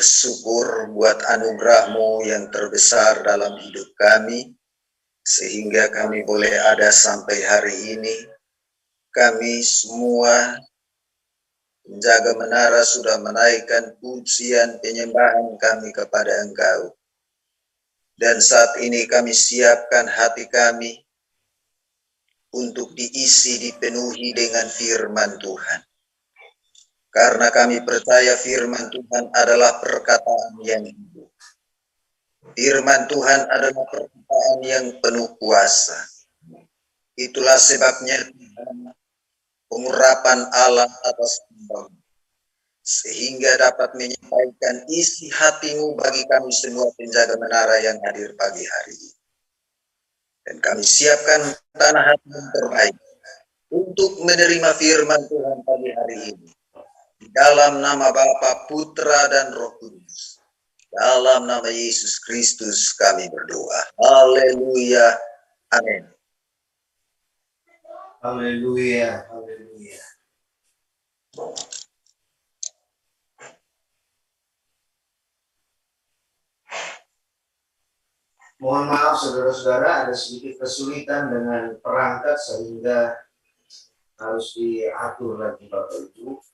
bersyukur buat anugerah-Mu yang terbesar dalam hidup kami, sehingga kami boleh ada sampai hari ini. Kami semua penjaga menara sudah menaikkan pujian penyembahan kami kepada Engkau. Dan saat ini kami siapkan hati kami untuk diisi, dipenuhi dengan firman Tuhan. Karena kami percaya firman Tuhan adalah perkataan yang hidup. Firman Tuhan adalah perkataan yang penuh kuasa. Itulah sebabnya pengurapan Allah atas hamba, sehingga dapat menyampaikan isi hati-Mu bagi kami semua penjaga menara yang hadir pagi hari ini. Dan kami siapkan tanah hati yang terbaik untuk menerima firman Tuhan pagi hari ini. Di dalam nama Bapa, Putra, dan Roh Kudus. Dalam nama Yesus Kristus kami berdoa. Haleluya. Amin. Haleluya. Haleluya. Mohon maaf saudara-saudara, ada sedikit kesulitan dengan perangkat sehingga harus diatur lagi Bapak Ibu.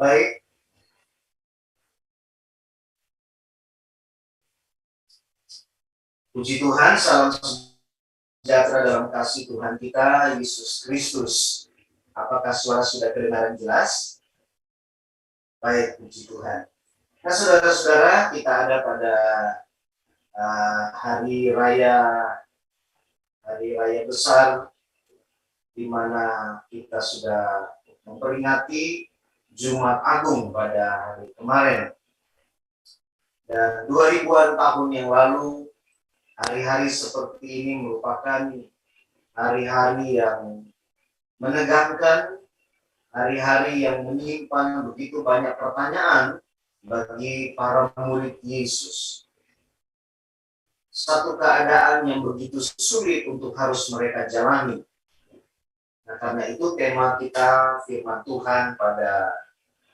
Baik. Puji Tuhan, salam sejahtera dalam kasih Tuhan kita, Yesus Kristus. Apakah suara sudah kedengaran jelas? Baik, puji Tuhan. Nah, saudara-saudara, kita ada pada hari raya besar, di mana kita sudah memperingati Jumat Agung pada hari kemarin. Dan 2000-an tahun yang lalu, hari-hari seperti ini merupakan hari-hari yang menegangkan, hari-hari yang menyimpan begitu banyak pertanyaan bagi para murid Yesus. Satu keadaan yang begitu sulit untuk harus mereka jalani. Nah, karena itu tema kita firman Tuhan pada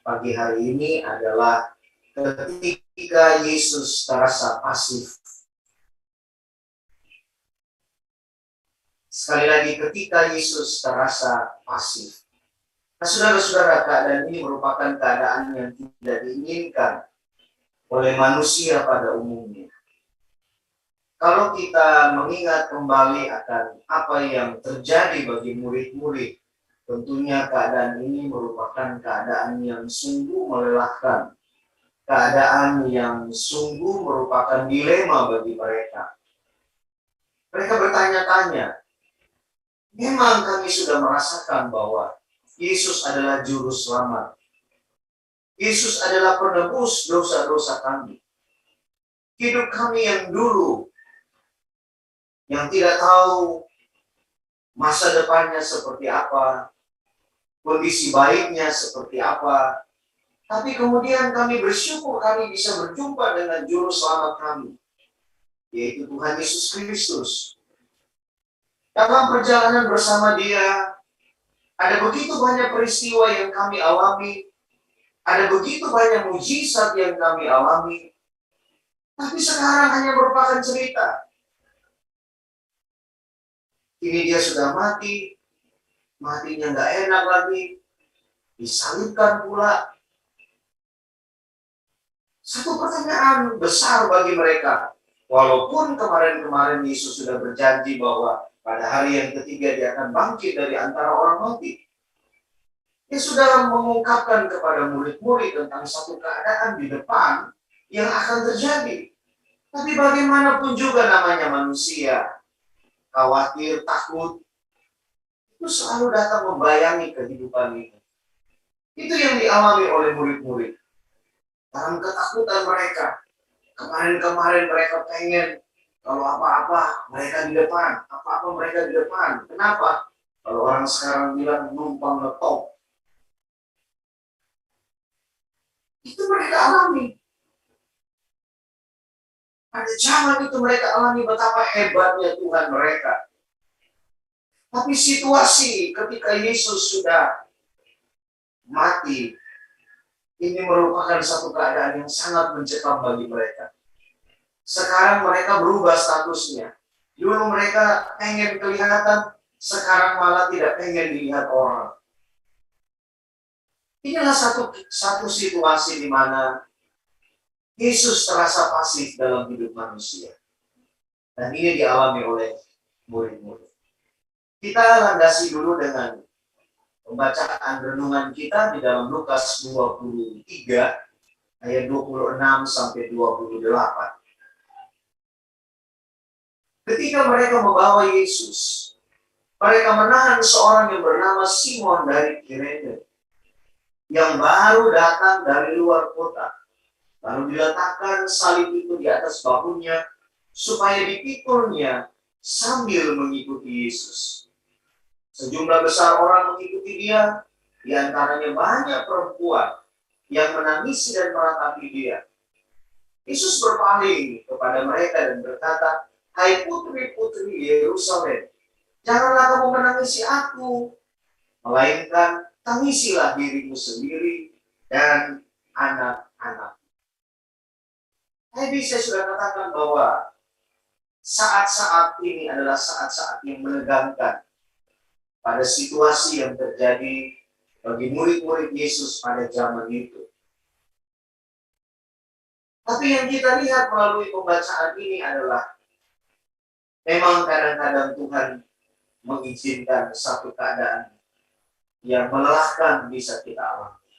pagi hari ini adalah ketika Yesus terasa pasif. Sekali lagi, ketika Yesus terasa pasif. Nah, saudara-saudara, keadaan ini merupakan keadaan yang tidak diinginkan oleh manusia pada umumnya. Kalau kita mengingat kembali akan apa yang terjadi bagi murid-murid, tentunya keadaan ini merupakan keadaan yang sungguh melelahkan. Keadaan yang sungguh merupakan dilema bagi mereka. Mereka bertanya-tanya, memang kami sudah merasakan bahwa Yesus adalah juru selamat. Yesus adalah penebus dosa-dosa kami. Hidup kami yang dulu, yang tidak tahu masa depannya seperti apa, kondisi baiknya seperti apa, tapi kemudian kami bersyukur kami bisa berjumpa dengan juru selamat kami, yaitu Tuhan Yesus Kristus. Dalam perjalanan bersama Dia, ada begitu banyak peristiwa yang kami alami, ada begitu banyak mujizat yang kami alami, tapi sekarang hanya merupakan cerita. Ini Dia sudah mati, matinya nggak enak lagi, disalibkan pula. Satu pertanyaan besar bagi mereka. Walaupun kemarin-kemarin Yesus sudah berjanji bahwa pada hari yang ketiga dia akan bangkit dari antara orang mati. Dia sudah mengungkapkan kepada murid-murid tentang satu keadaan di depan yang akan terjadi. Tapi bagaimanapun juga namanya manusia, khawatir, takut, itu selalu datang membayangi kehidupan ini. Itu yang dialami oleh murid-murid. Dalam ketakutan mereka, kemarin-kemarin mereka pengen kalau apa-apa mereka di depan, apa-apa mereka di depan. Kenapa? Kalau orang sekarang bilang numpang ngetop, itu mereka alami. Pada zaman itu mereka alami betapa hebatnya Tuhan mereka. Tapi situasi ketika Yesus sudah mati, ini merupakan satu keadaan yang sangat mencekam bagi mereka. Sekarang mereka berubah statusnya. Dulu mereka pengen kelihatan, sekarang malah tidak pengen dilihat orang. Inilah satu situasi di mana Yesus terasa pasif dalam hidup manusia. Dan ini dialami oleh murid-murid. Kita landasi dulu dengan pembacaan renungan kita di dalam Lukas 23 ayat 26 sampai 28. Ketika mereka membawa Yesus, mereka menahan seorang yang bernama Simon dari Kirene, yang baru datang dari luar kota. Lalu diletakkan salib itu di atas bahunya, supaya dipikulnya sambil mengikuti Yesus. Sejumlah besar orang mengikuti dia, di antaranya banyak perempuan yang menangisi dan meratapi dia. Yesus berpaling kepada mereka dan berkata, "Hai putri-putri Yerusalem, janganlah kamu menangisi aku, melainkan tangisilah dirimu sendiri dan anak-anak." Tadi saya sudah katakan bahwa saat-saat ini adalah saat-saat yang menegangkan pada situasi yang terjadi bagi murid-murid Yesus pada zaman itu. Tapi yang kita lihat melalui pembacaan ini adalah memang kadang-kadang Tuhan mengizinkan satu keadaan yang melelahkan bisa kita alami.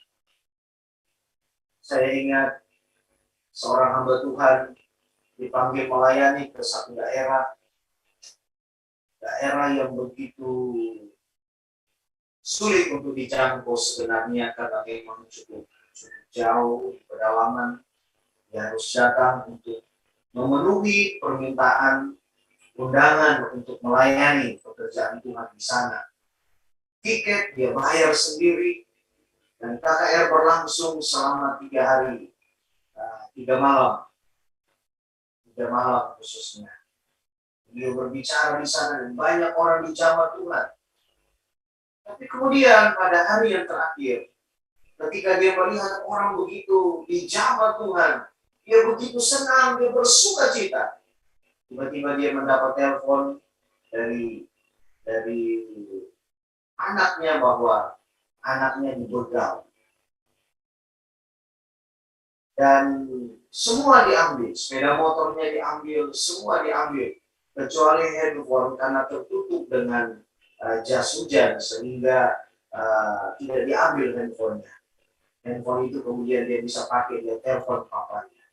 Saya ingat seorang hamba Tuhan dipanggil melayani ke satu daerah yang begitu sulit untuk dijangkau sebenarnya karena memang cukup jauh pedalaman. Dia harus datang untuk memenuhi permintaan undangan untuk melayani pekerjaan Tuhan di sana. Tiket dia bayar sendiri dan KKR berlangsung selama 3 hari, 3 malam khususnya. Dia berbicara di sana dan banyak orang dijamah Tuhan. Tapi kemudian pada hari yang terakhir, ketika dia melihat orang begitu dijamah Tuhan, dia begitu senang, dia bersuka cita. Tiba-tiba dia mendapat telepon dari anaknya bahwa anaknya dibegal. Dan semua diambil, sepeda motornya diambil, semua diambil. Kecuali handphone karena tertutup dengan jas hujan sehingga tidak diambil handphonenya. Handphone itu kemudian dia bisa pakai, dia telepon papanya.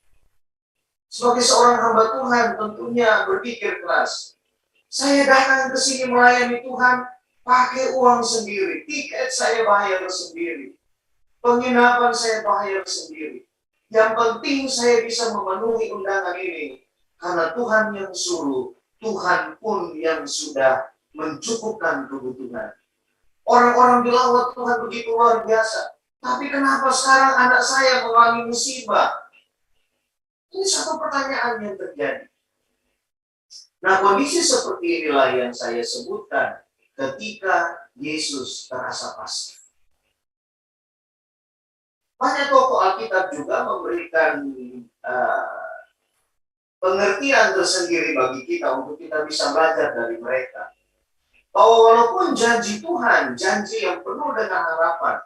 Sebagai seorang hamba Tuhan tentunya berpikir keras. Saya datang ke sini melayani Tuhan pakai uang sendiri, tiket saya bayar sendiri, penginapan saya bayar sendiri. Yang penting saya bisa memenuhi undangan ini karena Tuhan yang suruh, Tuhan pun yang sudah mencukupkan kebutuhan. Orang-orang dilawat Tuhan begitu luar biasa. Tapi kenapa sekarang anak saya mengalami musibah? Ini satu pertanyaan yang terjadi. Nah, kondisi seperti inilah yang saya sebutkan ketika Yesus terasa pasif. Banyak tokoh Alkitab juga memberikan pengertian tersendiri bagi kita untuk kita bisa belajar dari mereka. Bahwa walaupun janji Tuhan, janji yang penuh dengan harapan,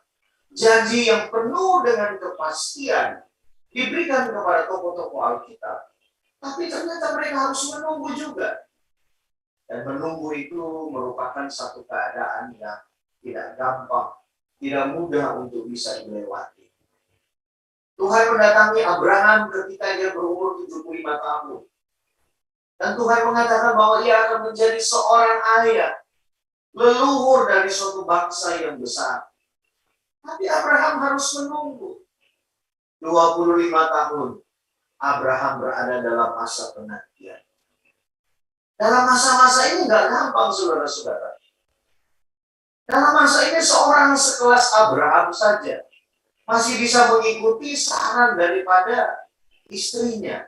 janji yang penuh dengan kepastian, diberikan kepada tokoh-tokoh Alkitab. Tapi ternyata mereka harus menunggu juga. Dan menunggu itu merupakan satu keadaan yang tidak gampang, tidak mudah untuk bisa dilewati. Tuhan mendatangi Abraham ketika dia berumur 75 tahun. Dan Tuhan mengatakan bahwa ia akan menjadi seorang ayah, leluhur dari suatu bangsa yang besar. Tapi Abraham harus menunggu. 25 tahun Abraham berada dalam masa penantian. Dalam masa-masa ini nggak gampang, saudara-saudara. Dalam masa ini seorang sekelas Abraham saja masih bisa mengikuti saran daripada istrinya.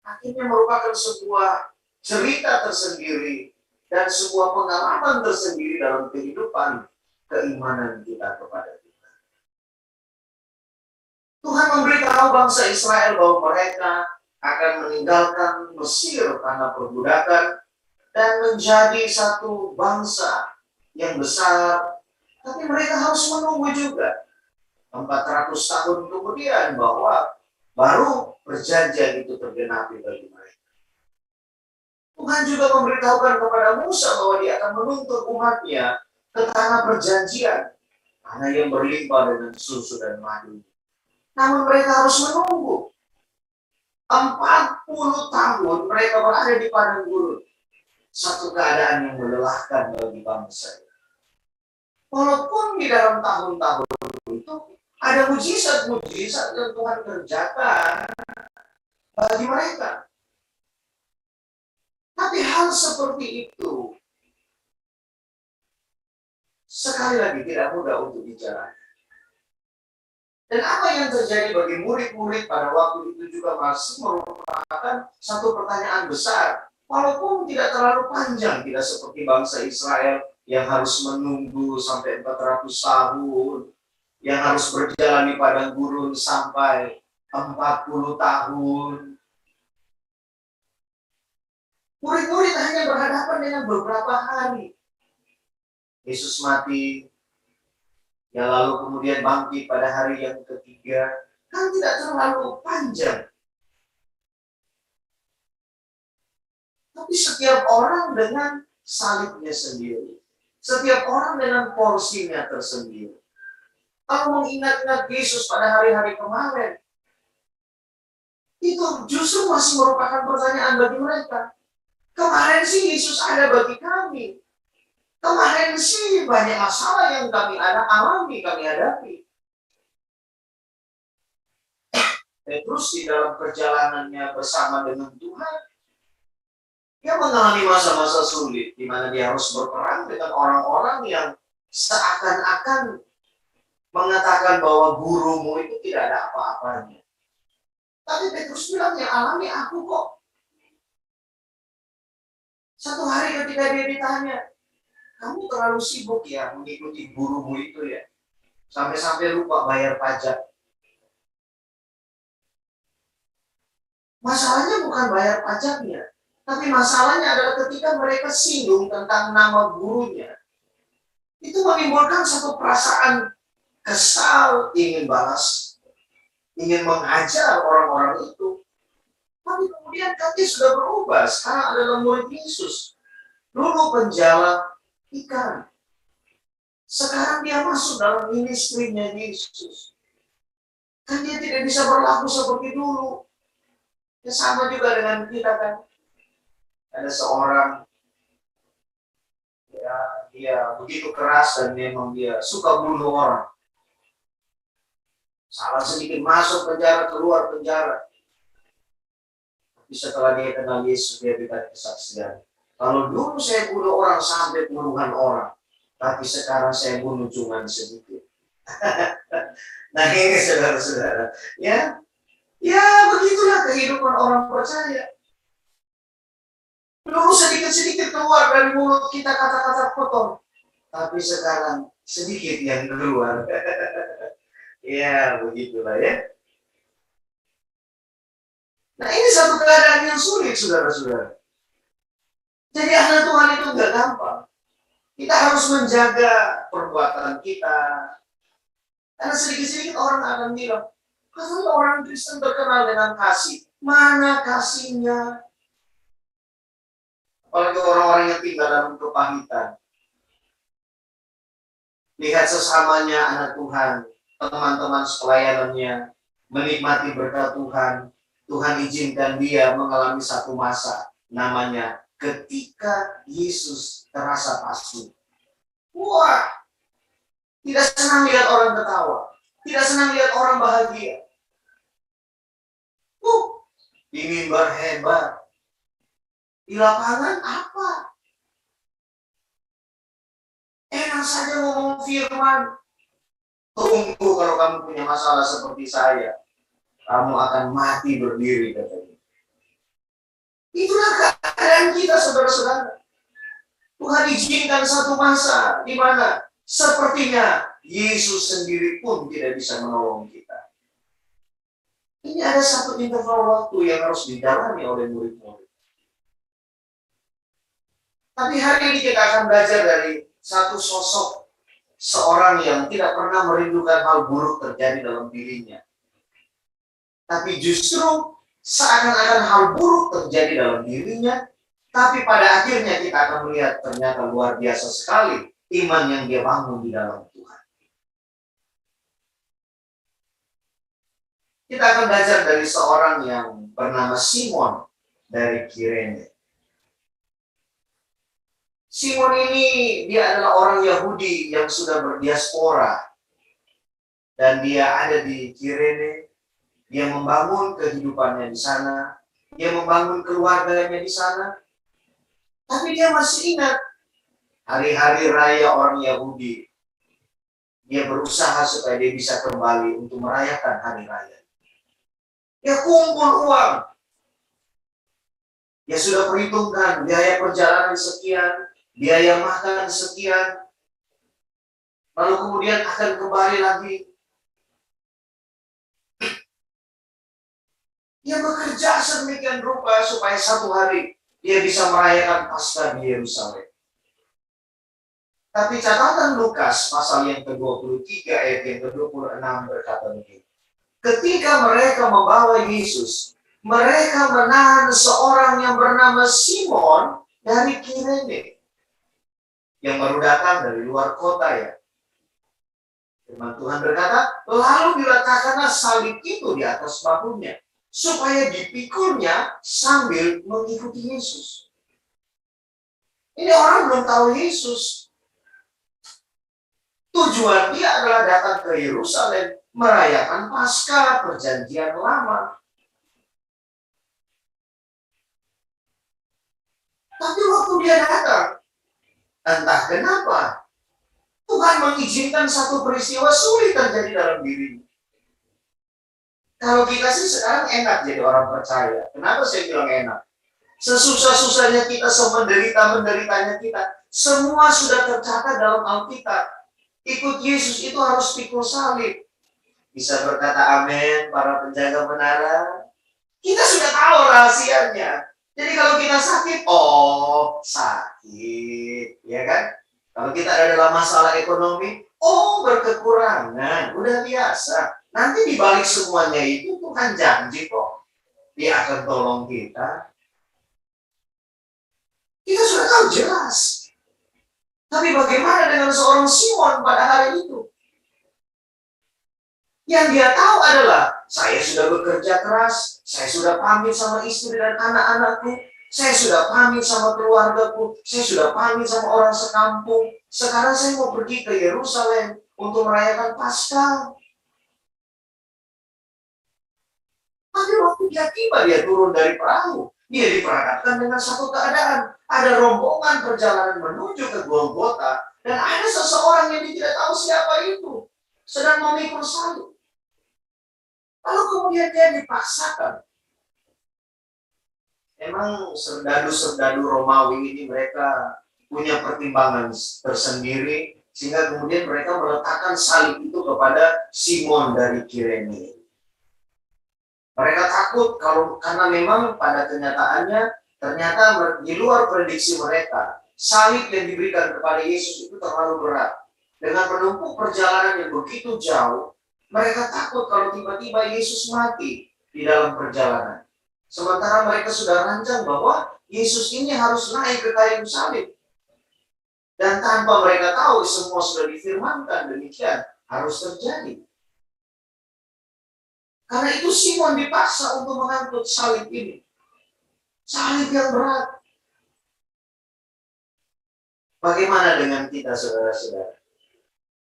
Akhirnya merupakan sebuah cerita tersendiri dan sebuah pengalaman tersendiri dalam kehidupan keimanan kita kepada Tuhan. Tuhan memberitahu bangsa Israel bahwa mereka akan meninggalkan Mesir karena perbudakan dan menjadi satu bangsa yang besar. Tapi mereka harus menunggu juga 400 tahun kemudian bahwa baru perjanjian itu tergenapi bagi mereka. Tuhan juga memberitahukan kepada Musa bahwa dia akan menuntut umatnya ke tanah perjanjian, tanah yang berlimpah dengan susu dan madu. Namun mereka harus menunggu 40 tahun mereka berada di padang gurun. Satu keadaan yang melelahkan bagi bangsa. Walaupun di dalam tahun-tahun itu ada mujizat-mujizat yang Tuhan kerjakan bagi mereka. Tapi hal seperti itu sekali lagi tidak mudah untuk dijalani. Dan apa yang terjadi bagi murid-murid pada waktu itu juga masih merupakan satu pertanyaan besar. Walaupun tidak terlalu panjang, tidak seperti bangsa Israel yang harus menunggu sampai 400 tahun, yang harus berjalan di padang gurun sampai 40 tahun. Murid-murid hanya berhadapan dengan beberapa hari. Yesus mati, yang lalu kemudian bangkit pada hari yang ketiga, kan tidak terlalu panjang. Tapi setiap orang dengan salibnya sendiri. Setiap orang dengan porsinya tersendiri. Kalau mengingat-ingat Yesus pada hari-hari kemarin, itu justru masih merupakan pertanyaan bagi mereka. Kemarin sih Yesus ada bagi kami. Kemarin sih banyak masalah yang kami alami, kami hadapi. Terus di dalam perjalanannya bersama dengan Tuhan, dia mengalami masa-masa sulit, di mana dia harus berperang dengan orang-orang yang seakan-akan mengatakan bahwa gurumu itu tidak ada apa-apanya. Tapi Petrus bilang, yang alami aku kok. Satu hari ketika dia ditanya, kamu terlalu sibuk ya mengikuti gurumu itu ya, sampai-sampai lupa bayar pajak. Masalahnya bukan bayar pajaknya, tapi masalahnya adalah ketika mereka singgung tentang nama gurunya, itu menimbulkan satu perasaan kesal, ingin balas, ingin menghajar orang-orang itu. Tapi kemudian kaki sudah berubah, sekarang adalah murid Yesus. Dulu penjala ikan. Sekarang dia masuk dalam ministrinya Yesus. Kan dia tidak bisa berlaku seperti dulu. Ya sama juga dengan kita kan. Ada seorang, ya dia begitu keras dan memang dia suka bunuh orang. Salah sedikit masuk penjara, keluar penjara. Tapi setelah dia kenal Yesus, dia berikan kesaksian. Kalau dulu saya bunuh orang sampai puluhan orang, tapi sekarang saya bunuh cuma sedikit. Nah ini saudara-saudara, ya begitulah kehidupan orang percaya. Dulu sedikit-sedikit keluar dari mulut kita kata-kata kotor, tapi sekarang sedikit yang keluar. Ya begitulah ya. Nah ini satu keadaan yang sulit saudara-saudara. Jadi anak Tuhan itu nggak gampang. Kita harus menjaga perbuatan kita. Karena sedikit-sedikit orang akan bilang, Katanya orang Kristen terkenal dengan kasih. Mana kasihnya? Apalagi orang-orang yang tinggal dalam kepahitan. Lihat sesamanya anak Tuhan, teman-teman sepelayanannya, menikmati berkat Tuhan. Tuhan izinkan dia mengalami satu masa, namanya ketika Yesus terasa pasti. Wah, tidak senang lihat orang ketawa. Tidak senang lihat orang bahagia. Di mimbar hebat. Di lapangan apa? Enak saja ngomong firman. Tunggu kalau kamu punya masalah seperti saya. Kamu akan mati berdiri, katanya. Itulah keadaan kita, saudara-saudara. Tuhan izinkan satu masa di mana sepertinya Yesus sendiri pun tidak bisa menolong kita. Ini ada satu interval waktu yang harus dijalani oleh murid-murid. Tapi hari ini kita akan belajar dari satu sosok seorang yang tidak pernah merindukan hal buruk terjadi dalam dirinya. Tapi justru seakan-akan hal buruk terjadi dalam dirinya, tapi pada akhirnya kita akan melihat ternyata luar biasa sekali iman yang dia bangun di dalam Tuhan. Kita akan belajar dari seorang yang bernama Simon dari Kirene. Simon ini dia adalah orang Yahudi yang sudah berdiaspora. Dan dia ada di Kirene. Dia membangun kehidupannya di sana. Dia membangun keluarganya di sana. Tapi dia masih ingat hari-hari raya orang Yahudi. Dia berusaha supaya dia bisa kembali untuk merayakan hari raya. Dia kumpul uang. Dia sudah perhitungkan biaya perjalanan sekian, biaya makan sekian, lalu kemudian akan kembali lagi. Dia bekerja sedemikian rupa supaya satu hari dia bisa merayakan Paskah di Yerusalem. Tapi catatan Lukas pasal yang ke-23 ayat yang ke-26 berkata begini. Ketika mereka membawa Yesus, mereka menahan seorang yang bernama Simon dari Kirene. Yang baru datang dari luar kota ya. Firman Tuhan berkata, lalu diletakkanlah salib itu di atas bahunya, supaya dipikulnya sambil mengikuti Yesus. Ini orang belum tahu Yesus. Tujuan dia adalah datang ke Yerusalem, merayakan Paskah, perjanjian lama. Tapi waktu dia datang, entah kenapa, Tuhan mengizinkan satu peristiwa sulit terjadi dalam dirinya. Kalau kita sih sekarang enak jadi orang percaya. Kenapa saya bilang enak? Sesusah-susahnya kita, semenderita-menderitanya kita, semua sudah tercatat dalam Alkitab. Ikut Yesus itu harus pikul salib. Bisa berkata amin para penjaga menara. Kita sudah tahu rahasianya. Jadi kalau kita sakit, oh sakit, ya kan? Kalau kita ada dalam masalah ekonomi, oh berkekurangan, udah biasa. Nanti dibalik semuanya itu Tuhan janji kok, Dia akan tolong kita. Kita sudah tahu jelas. Tapi bagaimana dengan seorang Simon pada hari itu? Yang dia tahu adalah, saya sudah bekerja keras, saya sudah pamit sama istri dan anak-anakku, saya sudah pamit sama keluargaku, saya sudah pamit sama orang sekampung. Sekarang saya mau pergi ke Yerusalem untuk merayakan Paskah. Tapi waktu dia tiba, dia turun dari perahu. Dia diperhadapkan dengan satu keadaan. Ada rombongan perjalanan menuju ke Golgota, dan ada seseorang yang dia tidak tahu siapa itu, sedang memikul salib. Lalu kemudian dia dipaksakan. Memang serdadu-serdadu Romawi ini mereka punya pertimbangan tersendiri, sehingga kemudian mereka meletakkan salib itu kepada Simon dari Kirene. Mereka takut karena memang pada kenyataannya ternyata di luar prediksi mereka, salib yang diberikan kepada Yesus itu terlalu berat. Dengan menempuh perjalanan yang begitu jauh, Mereka takut kalau tiba-tiba Yesus mati di dalam perjalanan. Sementara mereka sudah rancang bahwa Yesus ini harus naik ke kayu salib. Dan tanpa mereka tahu, semua sudah difirmankan demikian harus terjadi. Karena itu Simon dipaksa untuk mengangkut salib ini. Salib yang berat. Bagaimana dengan kita, saudara-saudara?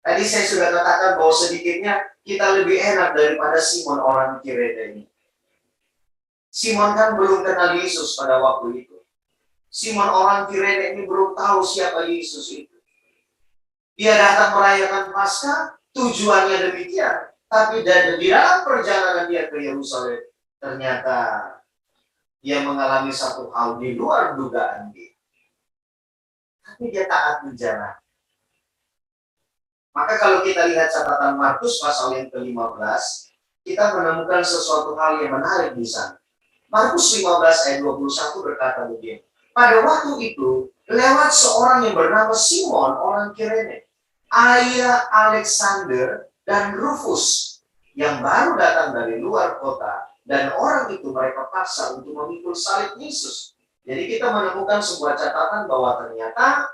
Tadi saya sudah katakan bahwa sedikitnya kita lebih enak daripada Simon orang Kirene ini. Simon kan belum kenal Yesus pada waktu itu. Simon orang Kirene ini belum tahu siapa Yesus itu. Dia datang merayakan Paskah, tujuannya demikian. Tapi di dalam perjalanan dia ke Yerusalem, ternyata dia mengalami satu hal di luar dugaan dia. Tapi dia taat di jalan. Maka kalau kita lihat catatan Markus pasal yang ke-15, kita menemukan sesuatu hal yang menarik di sana. Markus 15 ayat 21 berkata begini. Pada waktu itu, lewat seorang yang bernama Simon orang Kirene, ayah Alexander dan Rufus, yang baru datang dari luar kota, dan orang itu mereka paksa untuk memikul salib Yesus. Jadi kita menemukan sebuah catatan bahwa ternyata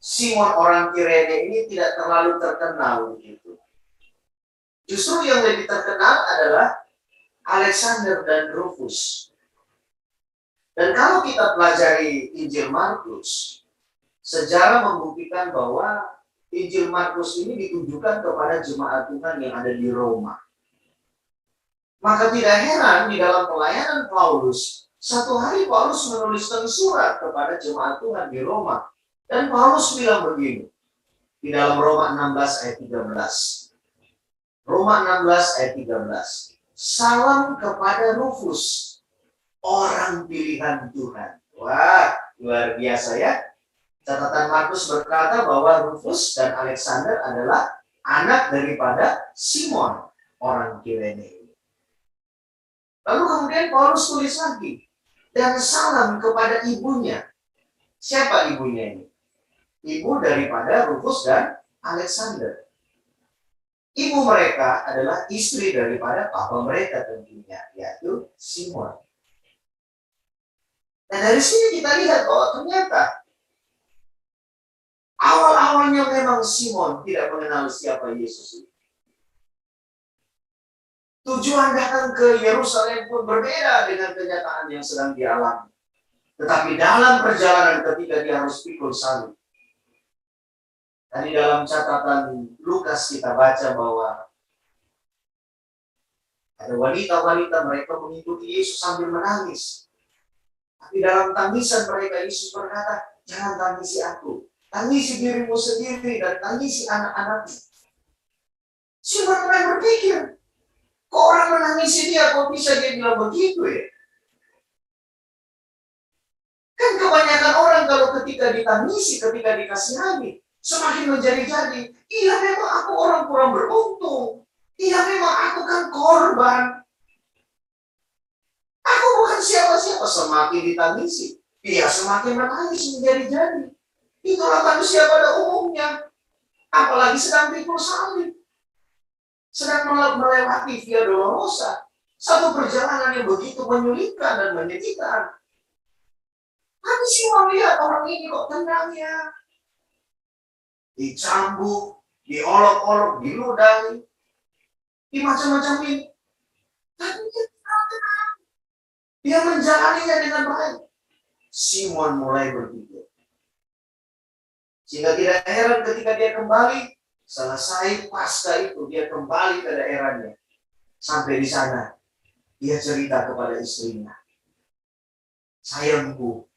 Simon orang Kirene ini tidak terlalu terkenal begitu. Justru yang lebih terkenal adalah Alexander dan Rufus. Dan kalau kita pelajari Injil Markus, sejarah membuktikan bahwa Injil Markus ini ditujukan kepada jemaat Tuhan yang ada di Roma. Maka tidak heran di dalam pelayanan Paulus, satu hari Paulus menuliskan surat kepada jemaat Tuhan di Roma. Dan Paulus bilang begini, di dalam Roma 16 ayat 13. Roma 16 ayat 13. Salam kepada Rufus, orang pilihan Tuhan. Wah, luar biasa ya. Catatan Markus berkata bahwa Rufus dan Alexander adalah anak daripada Simon, orang Kirene. Lalu kemudian Paulus tulis lagi, dan salam kepada ibunya. Siapa ibunya ini? Ibu daripada Rufus dan Alexander. Ibu mereka adalah istri daripada papa mereka tentunya, yaitu Simon. Dan dari sini kita lihat bahwa ternyata awal-awalnya memang Simon tidak mengenal siapa Yesus itu. Tujuan datang ke Yerusalem pun berbeda dengan kenyataan yang sedang dialami. Tetapi dalam perjalanan ketika dia harus pikul salib, tadi dalam catatan Lukas kita baca bahwa ada wanita-wanita mereka mengikuti Yesus sambil menangis. Tapi dalam tangisan mereka Yesus berkata, jangan tangisi aku. Tangisi dirimu sendiri dan tangisi anak-anakmu. Simon mulai berpikir, kok orang menangisi dia, kok bisa dia bilang begitu ya? Kan kebanyakan orang kalau ketika ditangisi, ketika dikasihani, semakin menjadi-jadi. Iya memang aku orang kurang beruntung. Iya memang aku kan korban. Aku bukan siapa-siapa. Semakin ditangisi, dia semakin menangis menjadi-jadi. Itulah manusia pada umumnya. Apalagi sedang pikul salib. Sedang melewati Via Dolorosa. Satu perjalanan yang begitu menyulitkan dan menyedihkan. Tapi semua lihat orang ini kok tenang ya. Dicambuk, diolok-olok, diludahi, di macam-macam ini. Tapi dia tenang. Dia menjalaninya dengan baik. Simon mulai berpikir. Sehingga tidak heran ketika dia kembali, selesai pasca itu, dia kembali ke daerahnya. Sampai di sana, dia cerita kepada istrinya. Sayangku,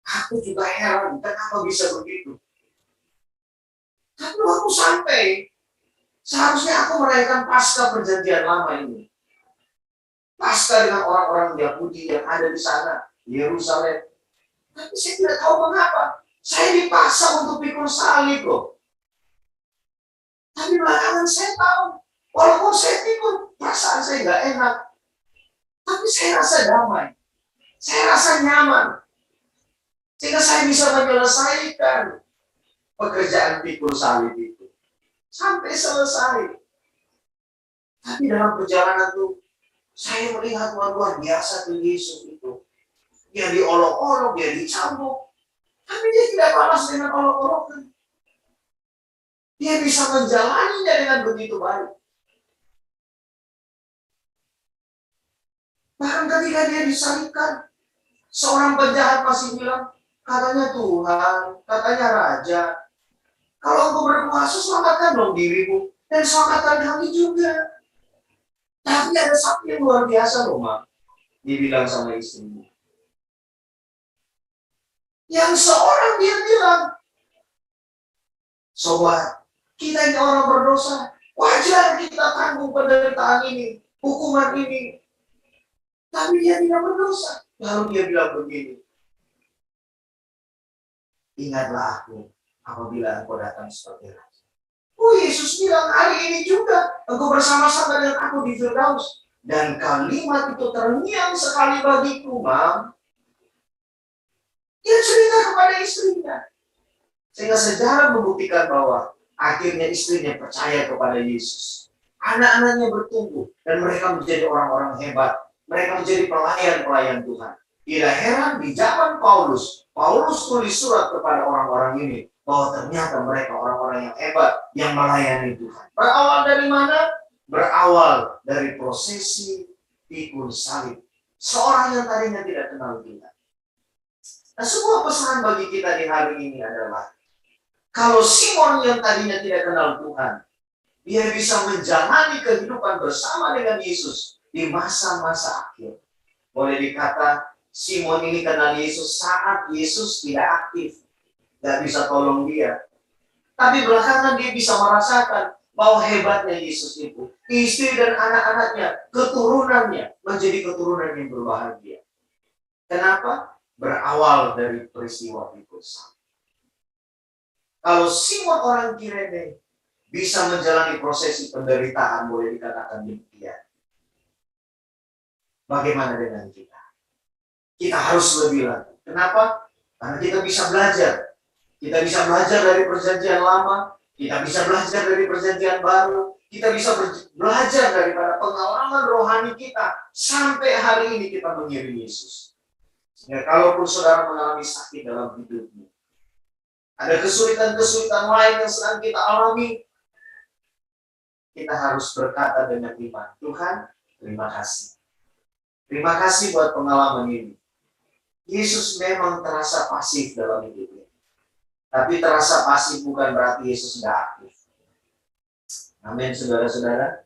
aku juga heran, kenapa bisa begitu. Tapi waktu sampai, seharusnya aku merayakan pasca perjanjian lama ini. Pasca dengan orang-orang Yahudi yang ada di sana, di Yerusalem. Tapi saya tidak tahu mengapa. Saya dipaksa untuk pikul salib loh. Tapi belakangan saya tahu, walaupun saya pikul, perasaan saya nggak enak. Tapi saya rasa damai. Saya rasa nyaman. Sehingga saya bisa menyelesaikan pekerjaan pikul salib itu. Sampai selesai. Tapi dalam perjalanan tuh, saya melihat luar biasa tuh Yesus itu. Dia diolok-olok, dia dicambuk. Tapi dia tidak balas dengan olok-olokan. Dia bisa menjalaninya dengan begitu baik. Bahkan ketika dia disalibkan, seorang penjahat masih bilang, katanya Tuhan, katanya Raja, kalau engkau berkuasa, selamatkan dong dirimu. Dan selamatkan kami juga. Tapi ada satu yang luar biasa loh, Mak. Dia bilang sama istrinya. Yang seorang dia bilang, sobat, kita ini orang berdosa. Wajar kita tanggung penderitaan ini, hukuman ini. Tapi dia tidak berdosa. Lalu dia bilang begini. Ingatlah aku apabila engkau datang sebagai Raja. Oh, Yesus bilang hari ini juga engkau bersama-sama dengan aku di Firdaus. Dan kalimat itu terngiang sekali bagiku, Mam. Dia cerita kepada istrinya. Sehingga sejarah membuktikan bahwa akhirnya istrinya percaya kepada Yesus. Anak-anaknya bertumbuh dan mereka menjadi orang-orang hebat. Mereka menjadi pelayan-pelayan Tuhan. Tidak heran di zaman Paulus tulis surat kepada orang-orang ini bahwa ternyata mereka orang-orang yang hebat yang melayani Tuhan. Berawal dari mana? Berawal dari prosesi pikul salib. Seorang yang tadinya tidak kenal Tuhan. Nah, sebuah pesan bagi kita di hari ini adalah kalau Simon yang tadinya tidak kenal Tuhan, dia bisa menjalani kehidupan bersama dengan Yesus di masa-masa akhir. Boleh dikata Simon ini kenal Yesus saat Yesus tidak aktif. Gak bisa tolong dia. Tapi belakangan dia bisa merasakan bahwa hebatnya Yesus itu. Istri dan anak-anaknya, keturunannya menjadi keturunan yang berbahagia. Kenapa? Berawal dari peristiwa pikul salib. Kalau Simon orang Kirene bisa menjalani prosesi penderitaan, boleh dikatakan demikian. Bagaimana dengan kita? Kita harus lebih lagi. Kenapa? Karena kita bisa belajar. Kita bisa belajar dari perjanjian lama. Kita bisa belajar dari perjanjian baru. Kita bisa belajar daripada pengalaman rohani kita. Sampai hari ini kita mengiring Yesus. Sehingga kalaupun saudara mengalami sakit dalam hidupmu, ada kesulitan-kesulitan lain yang sedang kita alami, kita harus berkata dengan iman, Tuhan, terima kasih. Terima kasih buat pengalaman ini. Yesus memang terasa pasif dalam hidupnya. Tapi terasa pasif bukan berarti Yesus tidak aktif. Amin, saudara-saudara.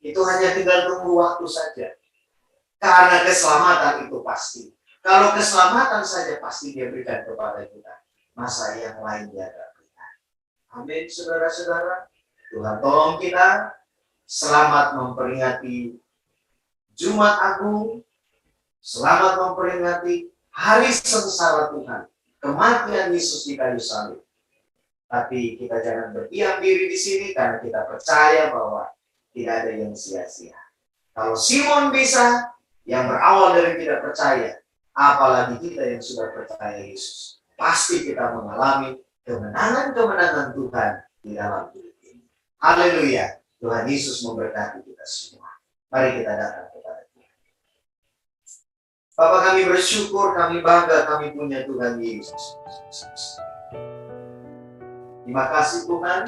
Itu hanya tinggal tunggu waktu saja. Karena keselamatan itu pasti. Kalau keselamatan saja pasti dia berikan kepada kita. Masa yang lain dia tidak berikan. Amin, saudara-saudara. Tuhan tolong kita selamat memperingati Jumat Agung. Selamat memperingati hari sengsara Tuhan. Kematian Yesus di kayu salib. Tapi kita jangan berdiam diri di sini karena kita percaya bahwa tidak ada yang sia-sia. Kalau Simon bisa, yang berawal dari tidak percaya, apalagi kita yang sudah percaya Yesus, pasti kita mengalami kemenangan-kemenangan Tuhan di dalam hidup ini. Haleluya. Tuhan Yesus memberkati kita semua. Mari kita datang kepada Tuhan. Bapak, kami bersyukur, kami bangga, kami punya Tuhan Yesus. Terima kasih Tuhan,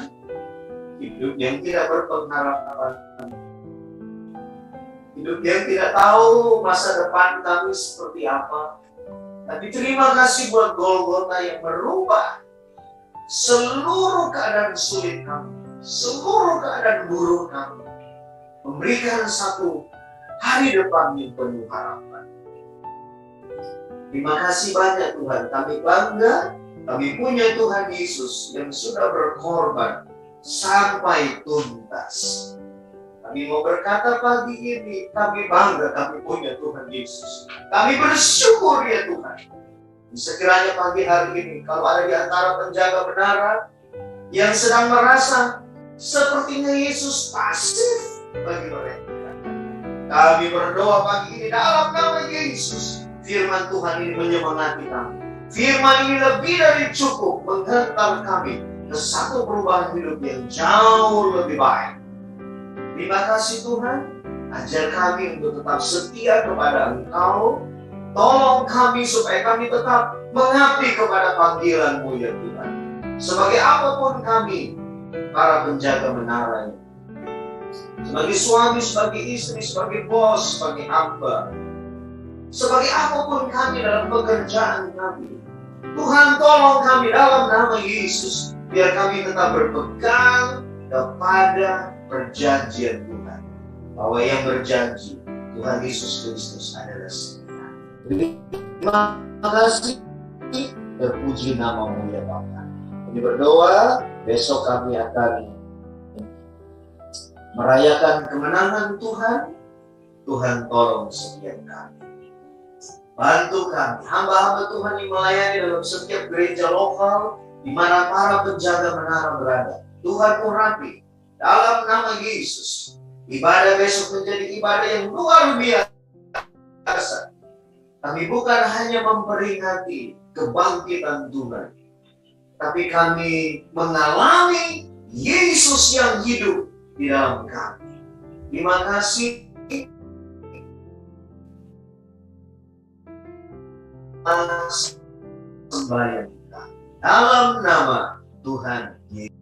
hidup yang tidak berpengharapan, hidup yang tidak tahu masa depan kami seperti apa. Tapi terima kasih buat Golgota yang merubah seluruh keadaan sulit kami, seluruh keadaan buruk kami, memberikan satu hari depan yang penuh harapan. Terima kasih banyak Tuhan, kami bangga, kami punya Tuhan Yesus yang sudah berkorban sampai tuntas. Kami mau berkata pagi ini, kami bangga kami punya Tuhan Yesus. Kami bersyukur ya Tuhan. Sekiranya pagi hari ini, kalau ada di antara penjaga menara yang sedang merasa sepertinya Yesus pasif bagi mereka, kami berdoa pagi ini dalam nama Yesus. Firman Tuhan ini menyemangati kami. Firman ini lebih dari cukup menghantar kami ke satu perubahan hidup yang jauh lebih baik. Terima kasih Tuhan, ajar kami untuk tetap setia kepada Engkau. Tolong kami supaya kami tetap mengabdi kepada panggilan-Mu ya Tuhan. Sebagai apapun kami, para penjaga menara ini. Sebagai suami, sebagai istri, sebagai bos, sebagai hamba. Sebagai apapun kami dalam pekerjaan kami. Tuhan tolong kami dalam nama Yesus. Biar kami tetap berpegang kepada perjanjian Tuhan. Bahwa yang berjanji, Tuhan Yesus Kristus adalah setia. Terima kasih. Terpuji nama-Mu ya Bapa. Kami berdoa, besok kami akan merayakan kemenangan Tuhan. Tuhan tolong setiap kami. Bantu kami, hamba-hamba Tuhan yang melayani dalam setiap gereja lokal, di mana para penjaga menara berada. Tuhan urapi dalam nama Yesus. Ibadah besok menjadi ibadah yang luar biasa. Kami bukan hanya memperingati kebangkitan Tuhan, tapi kami mengalami Yesus yang hidup di dalam kami. Terima kasih. Sembahyang kita dalam nama Tuhan Yesus.